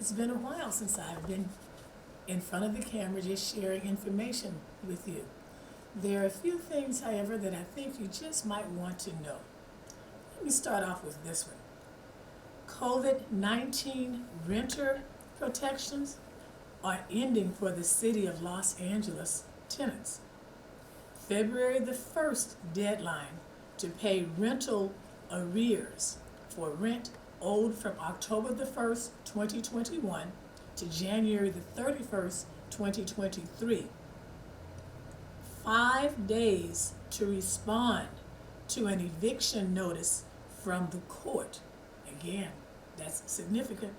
It's been a while since I've been in front of the camera just sharing information with you. There are a few things, however, that I think you just might want to know. Let me start off with this one. COVID-19 renter protections are ending for the city of Los Angeles tenants. February the 1st deadline to pay rental arrears for rent owed from October the 1st, 2021 to January the 31st, 2023. 5 days to respond to an eviction notice from the court. Again, that's significant.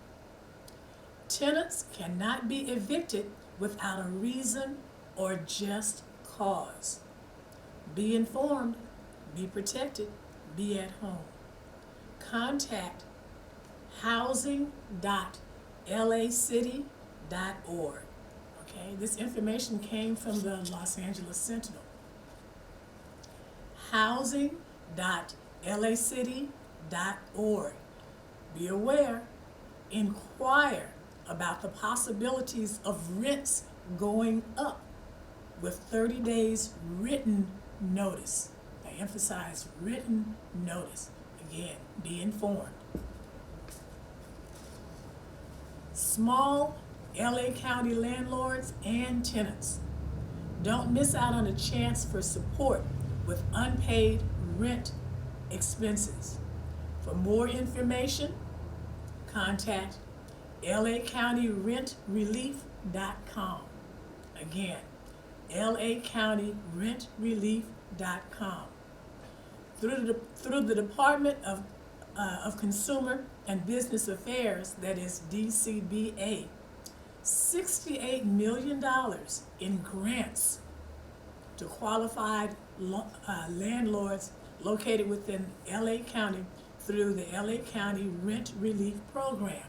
Tenants cannot be evicted without a reason or just cause. Be informed, be protected, be at home. Contact housing.lacity.org. Okay, this information came from the Los Angeles Sentinel. Housing.lacity.org. Be aware, inquire about the possibilities of rents going up with 30 days written notice. I emphasize written notice. Again, be informed. Small LA County landlords and tenants, don't miss out on a chance for support with unpaid rent expenses. For more information, contact lacountyrentrelief.com. Again, lacountyrentrelief.com. Through the Department of Consumer and Business Affairs, that is DCBA, $68 million in grants to qualified landlords located within LA County through the LA County Rent Relief Program.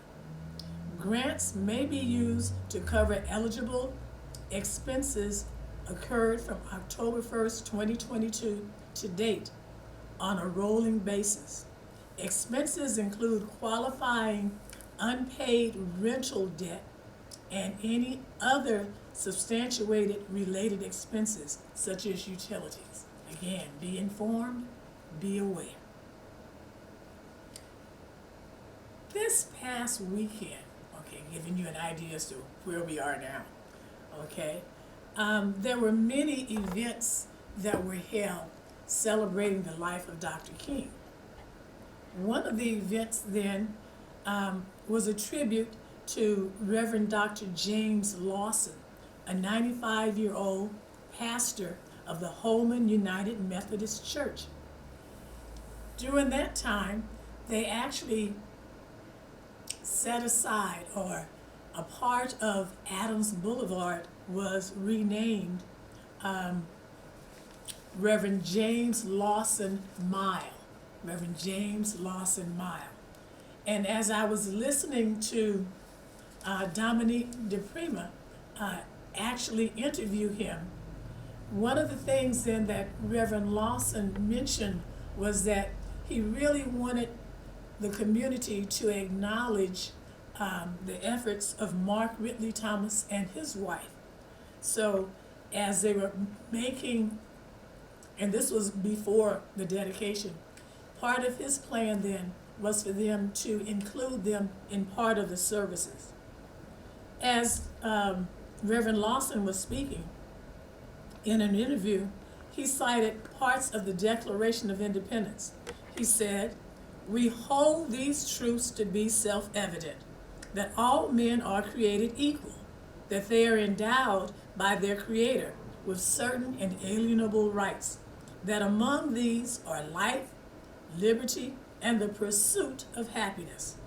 Grants may be used to cover eligible expenses occurred from October 1st, 2022 to date on a rolling basis. Expenses include qualifying unpaid rental debt and any other substantiated related expenses such as utilities. Again, be informed, be aware. This past weekend, giving you an idea as to where we are now, there were many events that were held celebrating the life of Dr. King. One of the events then was a tribute to Reverend Dr. James Lawson, a 95-year-old pastor of the Holman United Methodist Church. During that time, they actually set aside, or a part of Adams Boulevard was renamed Reverend James Lawson Mile. Reverend James Lawson Mile. And as I was listening to Dominique DePrima actually interview him, one of the things then that Reverend Lawson mentioned was that he really wanted the community to acknowledge the efforts of Mark Ridley Thomas and his wife. So as they were making, and this was before the dedication, part of his plan then was for them to include them in part of the services. As Reverend Lawson was speaking in an interview, he cited parts of the Declaration of Independence. He said, "We hold these truths to be self-evident, that all men are created equal, that they are endowed by their Creator with certain inalienable rights, that among these are life, liberty, and the pursuit of happiness."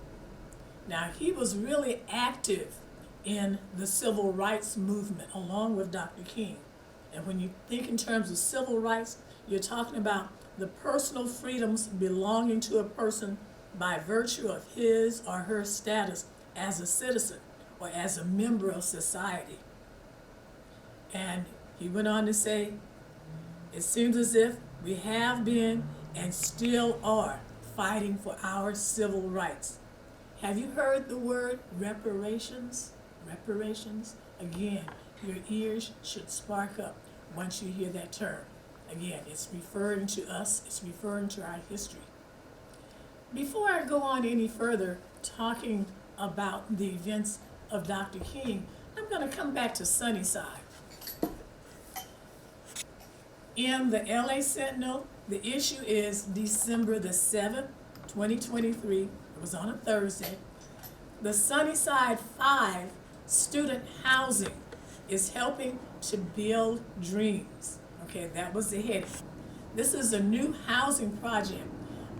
Now, he was really active in the civil rights movement along with Dr. King. And when you think in terms of civil rights, you're talking about the personal freedoms belonging to a person by virtue of his or her status as a citizen or as a member of society. And he went on to say, "It seems as if we have been and still are fighting for our civil rights. Have you heard the word reparations? Reparations? Again, your ears should spark up once you hear that term. Again, it's referring to us, it's referring to our history. Before I go on any further talking about the events of Dr. King, I'm going to come back to Sunnyside. In the LA Sentinel, the issue is December the 7th, 2023. It was on a Thursday. The Sunnyside 5 student housing is helping to build dreams. Okay, that was the heading. This is a new housing project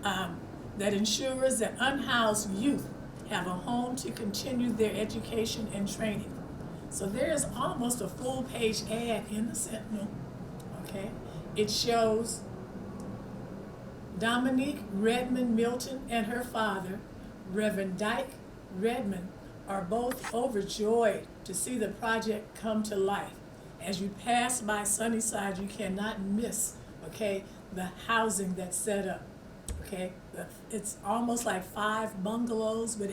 that ensures that unhoused youth have a home to continue their education and training. So there is almost a full page ad in the Sentinel. Okay, it shows Dominique Redmond Milton and her father, Reverend Dyke Redmond, are both overjoyed to see the project come to life. As you pass by Sunnyside, you cannot miss, okay, the housing that's set up. Okay, it's almost like 5 bungalows, but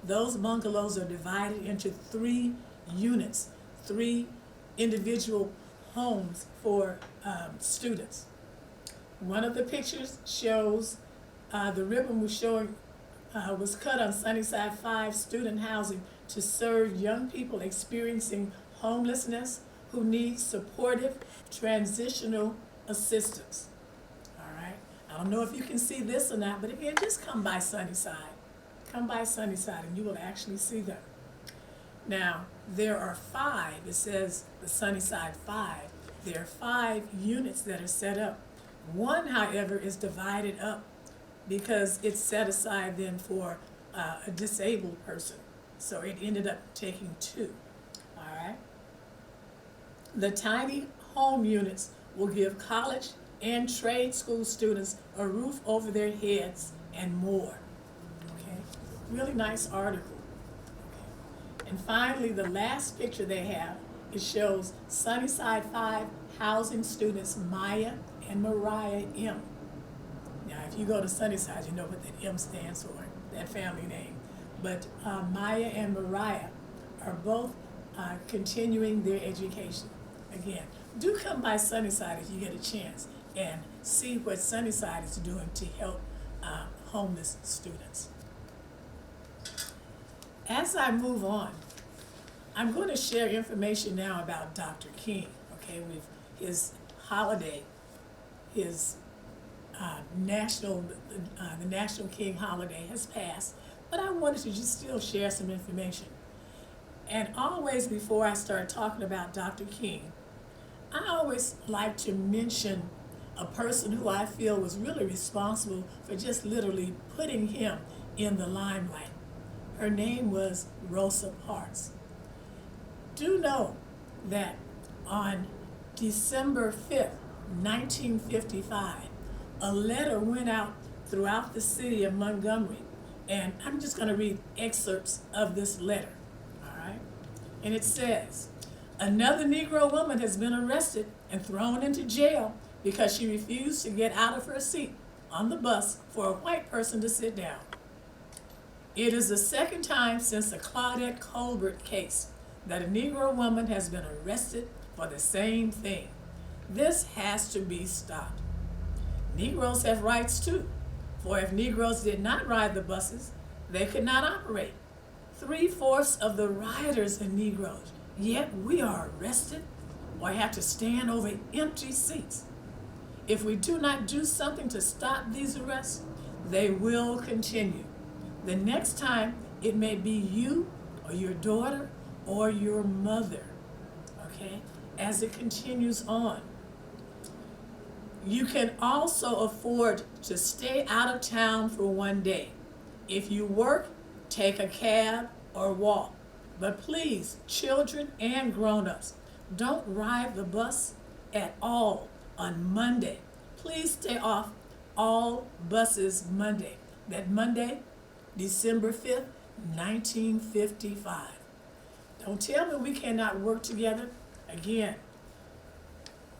those bungalows are divided into 3 units, 3 individual homes for students. One of the pictures shows the ribbon was cut on Sunnyside 5 student housing to serve young people experiencing homelessness who need supportive transitional assistance. I don't know if you can see this or not, but again, just come by Sunnyside. Come by Sunnyside and you will actually see them. Now, there are 5, it says the Sunnyside 5. There are 5 units that are set up. One, however, is divided up because it's set aside then for a disabled person. So it ended up taking 2, all right? The tiny home units will give college and trade school students a roof over their heads and more. Okay, really nice article. Okay. And finally, the last picture they have, it shows Sunnyside 5 housing students Maya and Mariah M. Now, if you go to Sunnyside, you know what that M stands for, that family name. But Maya and Mariah are both continuing their education. Again, do come by Sunnyside if you get a chance and see what Sunnyside is doing to help homeless students. As I move on, I'm going to share information now about Dr. King, okay, with his holiday, his the National King holiday has passed, but I wanted to just still share some information. And always before I start talking about Dr. King, I always like to mention a person who I feel was really responsible for just literally putting him in the limelight. Her name was Rosa Parks. Do know that on December 5th, 1955, a letter went out throughout the city of Montgomery, and I'm just going to read excerpts of this letter, all right? And it says, another Negro woman has been arrested and thrown into jail because she refused to get out of her seat on the bus for a white person to sit down. It is the second time since the Claudette Colbert case that a Negro woman has been arrested for the same thing. This has to be stopped. Negroes have rights too, for if Negroes did not ride the buses, they could not operate. 3/4 of the rioters are Negroes, yet we are arrested or have to stand over empty seats. If we do not do something to stop these arrests, they will continue. The next time, it may be you or your daughter or your mother, okay, as it continues on. You can also afford to stay out of town for one day. If you work, take a cab or walk. But please, children and grown-ups, don't ride the bus at all on Monday. Please stay off all buses Monday. That Monday, December 5th, 1955. Don't tell me we cannot work together. Again,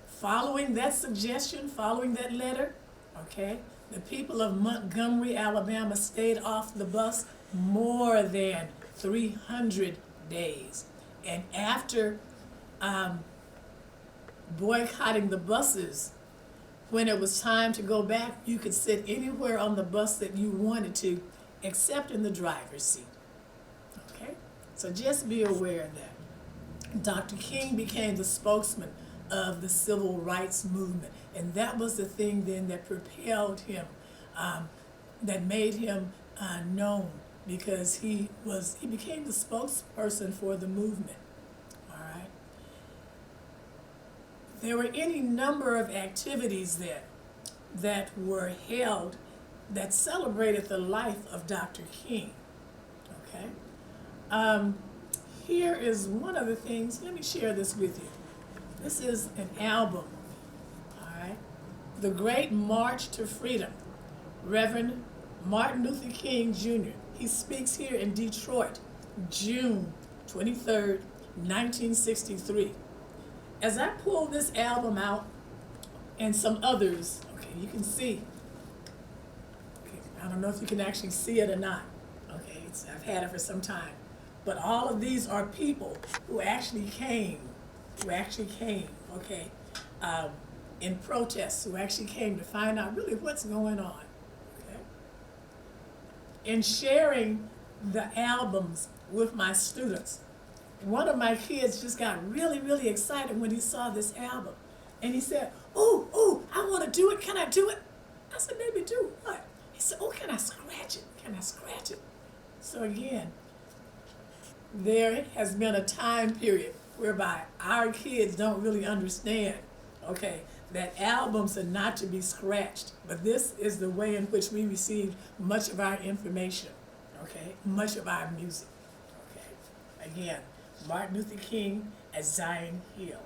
following that suggestion, following that letter, okay, the people of Montgomery, Alabama stayed off the bus more than 300 days. And after boycotting the buses, when it was time to go back, you could sit anywhere on the bus that you wanted to, except in the driver's seat. Okay? So just be aware of that. Dr. King became the spokesman of the civil rights movement, and that was the thing then that propelled him, that made him known, because he became the spokesperson for the movement. All right. There were any number of activities there that were held that celebrated the life of Dr. King. Okay. Here is one of the things. Let me share this with you. This is an album. All right. The Great March to Freedom. Reverend Martin Luther King Jr. He speaks here in Detroit, June 23rd, 1963. As I pull this album out and some others, okay, you can see. Okay, I don't know if you can actually see it or not. Okay, I've had it for some time. But all of these are people who actually came, okay, in protests, who actually came to find out really what's going on. Okay. In sharing the albums with my students, one of my kids just got really, really excited when he saw this album. And he said, "Ooh, I want to do it. Can I do it?" I said, "Baby, do what?" He said, "Oh, can I scratch it? Can I scratch it?" So again, there has been a time period whereby our kids don't really understand, okay, that albums are not to be scratched. But this is the way in which we receive much of our information, okay, much of our music. Okay. Again, Martin Luther King at Zion Hill.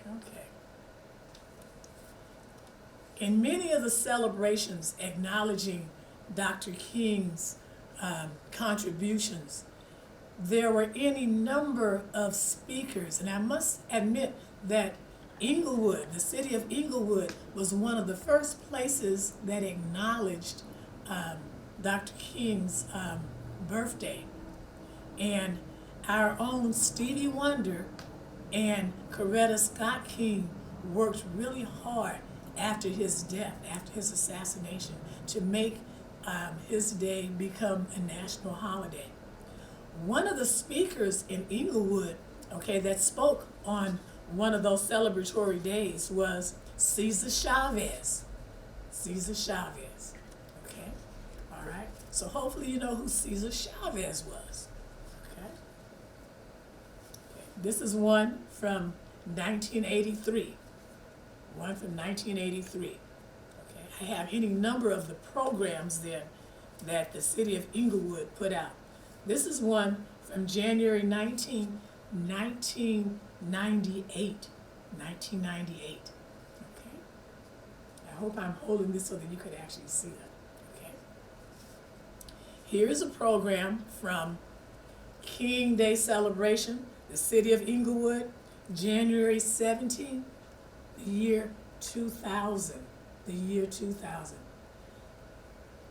Okay. In many of the celebrations acknowledging Dr. King's contributions, there were any number of speakers, and I must admit that Inglewood, the city of Inglewood, was one of the first places that acknowledged Dr. King's birthday. And our own Stevie Wonder and Coretta Scott King worked really hard after his death, after his assassination, to make his day become a national holiday. One of the speakers in Inglewood, okay, that spoke on one of those celebratory days was Cesar Chavez. Cesar Chavez, okay, all right. So hopefully you know who Cesar Chavez was, okay. This is one from 1983. One from 1983. Okay, I have any number of the programs there that the city of Inglewood put out. This is one from January 19, 1998. 1998. Okay. I hope I'm holding this so that you could actually see it. Okay. Here's a program from King Day Celebration, the city of Inglewood, January 17, the year 2000. The year 2000.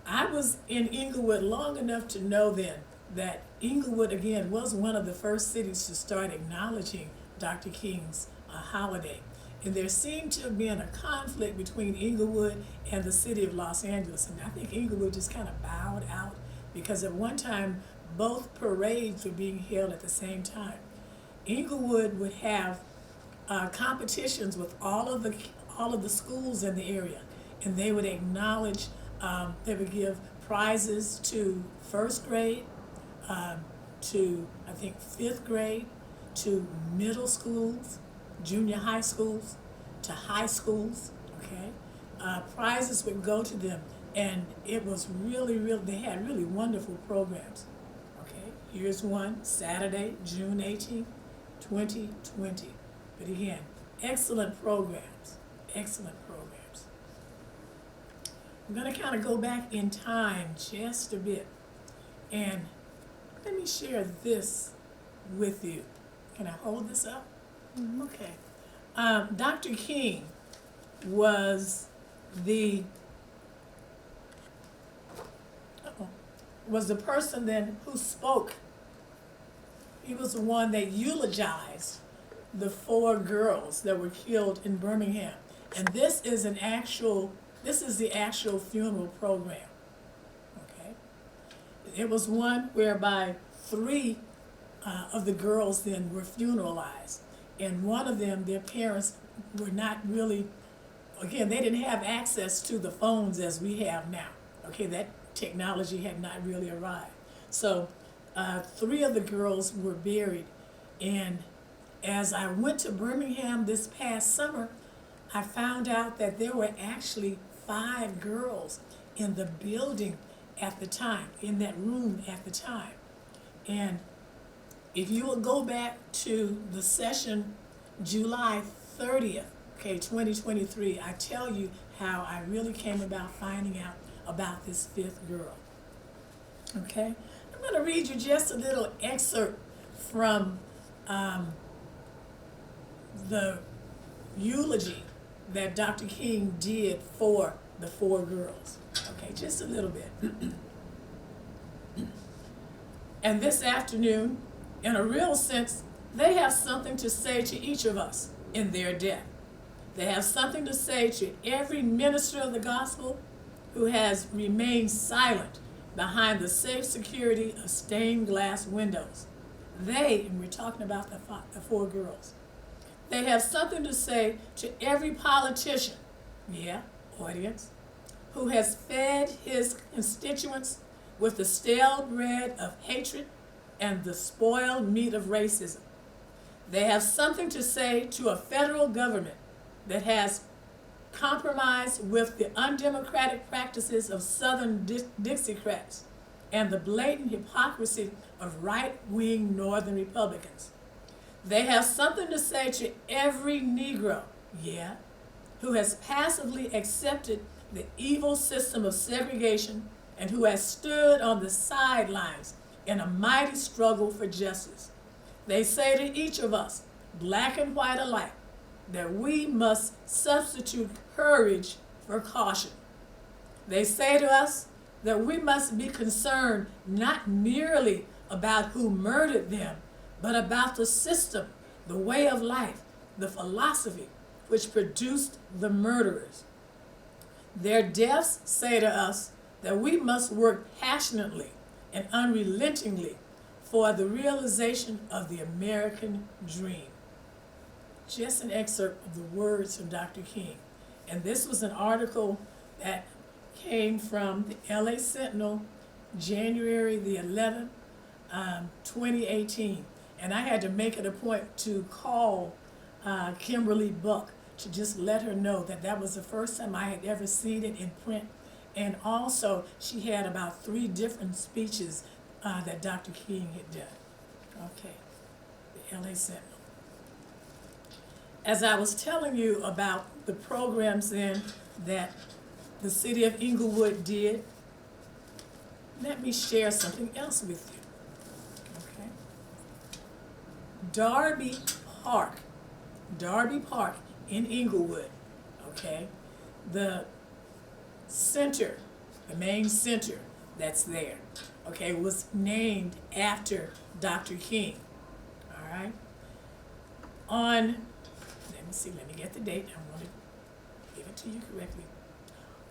I was in Inglewood long enough to know then that Inglewood, again, was one of the first cities to start acknowledging Dr. King's holiday. And there seemed to have been a conflict between Inglewood and the city of Los Angeles. And I think Inglewood just kind of bowed out because at one time, both parades were being held at the same time. Inglewood would have competitions with all of the schools in the area, and they would acknowledge, they would give prizes to first grade, to I think fifth grade, to middle schools, junior high schools, to high schools. Okay, prizes would go to them, and it was really, they had really wonderful programs. Okay, here's one, Saturday, June 18, 2020. But again, excellent programs, excellent programs. I'm going to kind of go back in time just a bit, and let me share this with you. Can I hold this up? Mm-hmm. Okay. Dr. King was the was the person then who spoke. He was the one that eulogized the 4 girls that were killed in Birmingham. And this is the actual funeral program. Okay? It was one whereby 3 of the girls then were funeralized. And one of them, their parents were not really, again, they didn't have access to the phones as we have now. Okay, that technology had not really arrived. So 3 of the girls were buried. And as I went to Birmingham this past summer, I found out that there were actually 5 girls in the building at the time, in that room at the time. And if you will go back to the session July 30th, okay, 2023, I tell you how I really came about finding out about this 5th girl. Okay, I'm going to read you just a little excerpt from the eulogy that Dr. King did for the 4 girls. Okay, just a little bit. And this afternoon, in a real sense, they have something to say to each of us in their death. They have something to say to every minister of the gospel who has remained silent behind the safe security of stained glass windows. They, and we're talking about the 4 girls, they have something to say to every politician, yeah, audience, who has fed his constituents with the stale bread of hatred and the spoiled meat of racism. They have something to say to a federal government that has compromised with the undemocratic practices of Southern Dixiecrats and the blatant hypocrisy of right-wing Northern Republicans. They have something to say to every Negro, yeah, who has passively accepted the evil system of segregation and who has stood on the sidelines in a mighty struggle for justice. They say to each of us, black and white alike, that we must substitute courage for caution. They say to us that we must be concerned not merely about who murdered them, but about the system, the way of life, the philosophy which produced the murderers. Their deaths say to us that we must work passionately and unrelentingly for the realization of the American dream. Just an excerpt of the words from Dr. King. And this was an article that came from the LA Sentinel, January the 11th, 2018. And I had to make it a point to call Kimberly Buck to just let her know that that was the first time I had ever seen it in print. And also, she had about 3 different speeches that Dr. King had done. Okay, the LA Sentinel. As I was telling you about the programs then that the city of Inglewood did, let me share something else with you. Okay. Darby Park in Inglewood, okay, the center, the main center that's there, okay, was named after Dr. King, all right? Let me get the date, I want to give it to you correctly.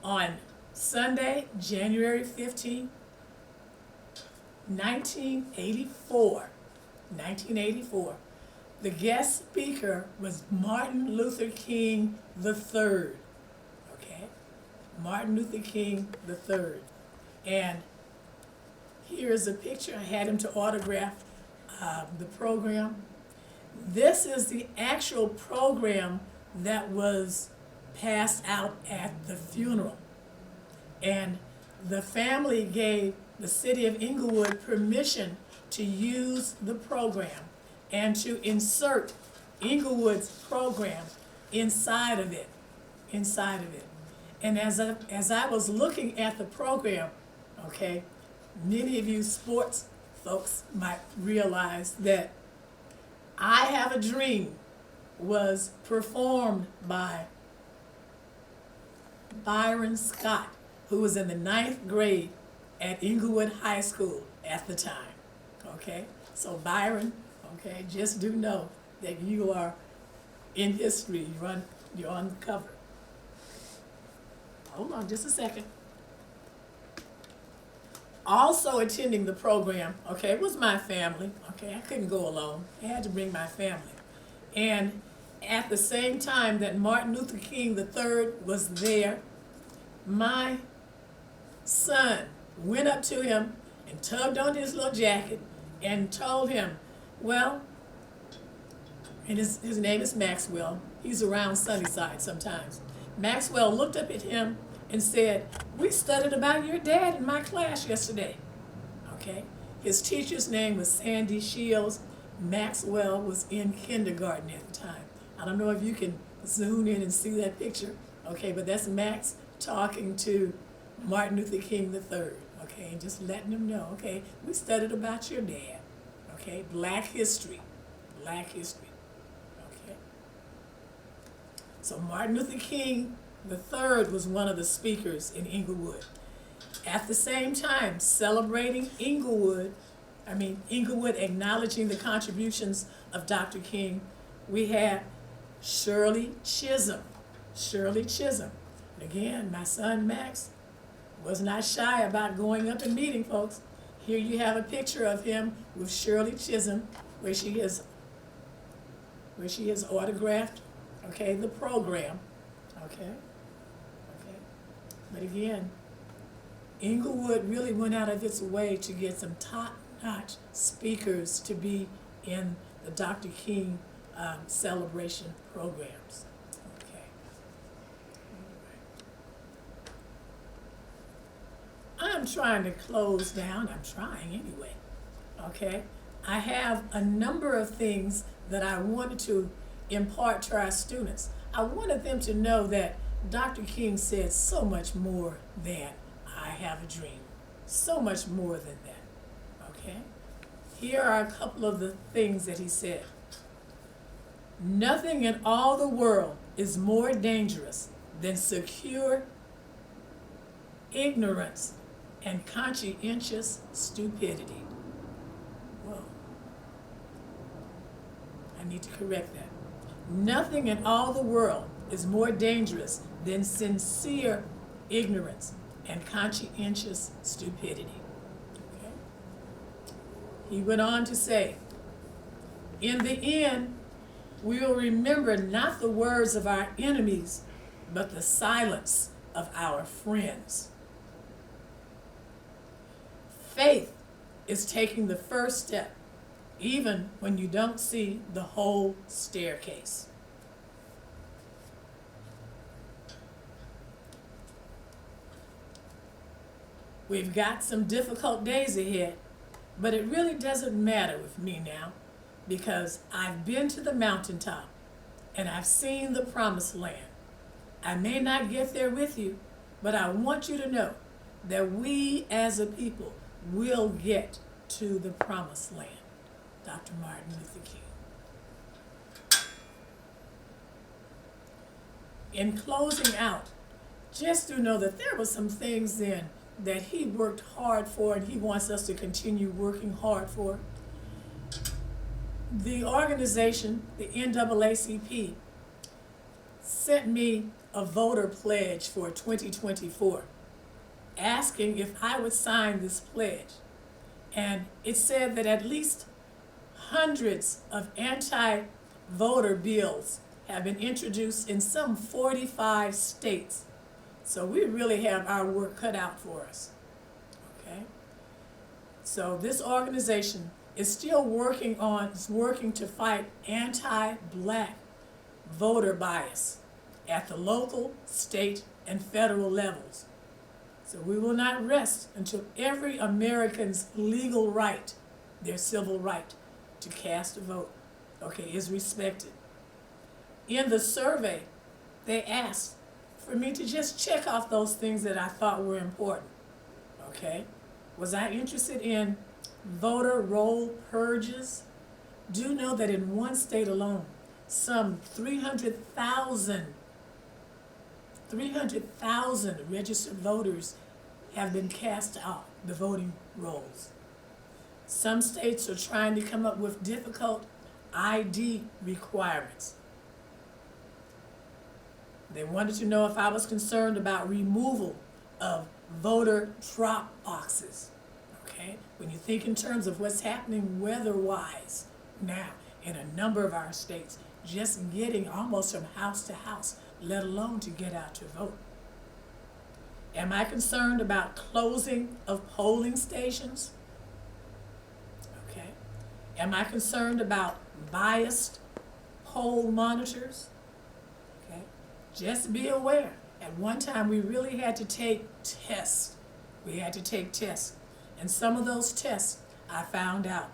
On Sunday, January 15, 1984, the guest speaker was Martin Luther King III, okay? Martin Luther King III. And here's a picture. I had him to autograph the program. This is the actual program that was passed out at the funeral. And the family gave the city of Inglewood permission to use the program and to insert Inglewood's program inside of it. And as I was looking at the program, okay, many of you sports folks might realize that I Have a Dream was performed by Byron Scott, who was in the 9th grade at Inglewood High School at the time. Okay? So Byron, okay, just do know that you are in history. You're on the cover. Hold on just a second. Also attending the program, okay, was my family. Okay, I couldn't go alone. I had to bring my family. And at the same time that Martin Luther King III was there, my son went up to him and tugged on his little jacket and told him, well, and his name is Maxwell. He's around Sunnyside sometimes. Maxwell looked up at him and said, we studied about your dad in my class yesterday. Okay? His teacher's name was Sandy Shields. Maxwell was in kindergarten at the time. I don't know if you can zoom in and see that picture. Okay, but that's Max talking to Martin Luther King III. Okay, and just letting him know, okay, we studied about your dad. Okay, Black history. Black history. Okay. So Martin Luther King III was one of the speakers in Inglewood. At the same time, celebrating Inglewood acknowledging the contributions of Dr. King, we had Shirley Chisholm. Shirley Chisholm. Again, my son Max was not shy about going up and meeting folks. Here you have a picture of him with Shirley Chisholm, where she has autographed, okay, the program. Okay. But again, Inglewood really went out of its way to get some top-notch speakers to be in the Dr. King celebration programs. Okay. I'm trying to close down. I'm trying anyway. Okay. I have a number of things that I wanted to impart to our students. I wanted them to know that Dr. King said so much more than I have a dream. So much more than that. Okay? Here are a couple of the things that he said. Nothing in all the world is more dangerous than secure ignorance and conscientious stupidity. Whoa. I need to correct that. Nothing in all the world is more dangerous than sincere ignorance and conscientious stupidity. Okay? He went on to say, in the end, we will remember not the words of our enemies, but the silence of our friends. Faith is taking the first step, even when you don't see the whole staircase. We've got some difficult days ahead, but it really doesn't matter with me now, because I've been to the mountaintop and I've seen the promised land. I may not get there with you, but I want you to know that we as a people will get to the promised land. Dr. Martin Luther King. In closing out, just to know that there were some things then that he worked hard for and he wants us to continue working hard for. The organization, the NAACP, sent me a voter pledge for 2024, asking if I would sign this pledge. And it said that at least hundreds of anti-voter bills have been introduced in some 45 states. So we really have our work cut out for us, okay? So this organization is still working to fight anti-black voter bias at the local, state, and federal levels. So we will not rest until every American's legal right, their civil right to cast a vote, okay, is respected. In the survey, they asked for me to just check off those things that I thought were important, okay? Was I interested in voter roll purges? Do know that in one state alone, some 300,000 registered voters have been cast out the voting rolls. Some states are trying to come up with difficult ID requirements. They wanted to know if I was concerned about removal of voter drop boxes. Okay? When you think in terms of what's happening weather-wise now in a number of our states, just getting almost from house to house, let alone to get out to vote. Am I concerned about closing of polling stations? Okay. Am I concerned about biased poll monitors? Okay. Just be aware, at one time we really had to take tests. We had to take tests. And some of those tests, I found out,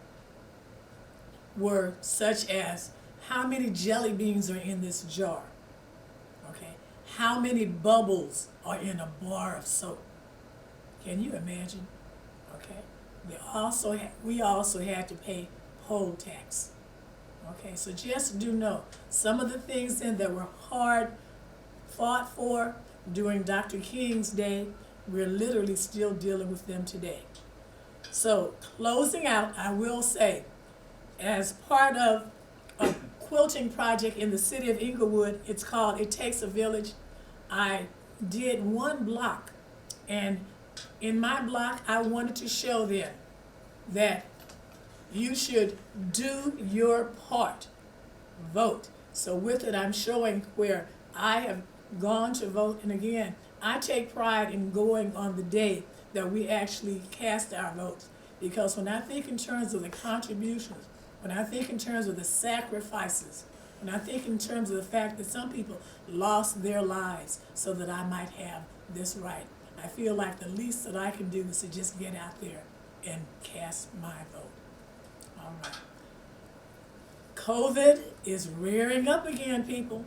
were such as, how many jelly beans are in this jar? Okay. How many bubbles are in a bar of soap? Can you imagine? Okay. We also had to pay poll tax. Okay, so just do know, some of the things then that were hard fought for during Dr. King's day, we're literally still dealing with them today. So closing out, I will say, as part of a quilting project in the city of Inglewood, it's called It Takes a Village. I did one block, and in my block, I wanted to show them that you should do your part, vote. So with it, I'm showing where I have gone to vote, and again, I take pride in going on the day that we actually cast our votes, because when I think in terms of the contributions, when I think in terms of the sacrifices, when I think in terms of the fact that some people lost their lives so that I might have this right, I feel like the least that I can do is to just get out there and cast my vote. All right. COVID is rearing up again, people.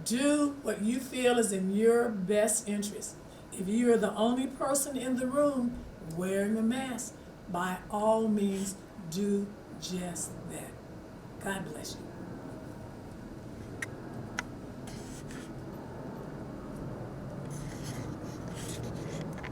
Do what you feel is in your best interest. If you are the only person in the room wearing a mask, by all means, do just that. God bless you.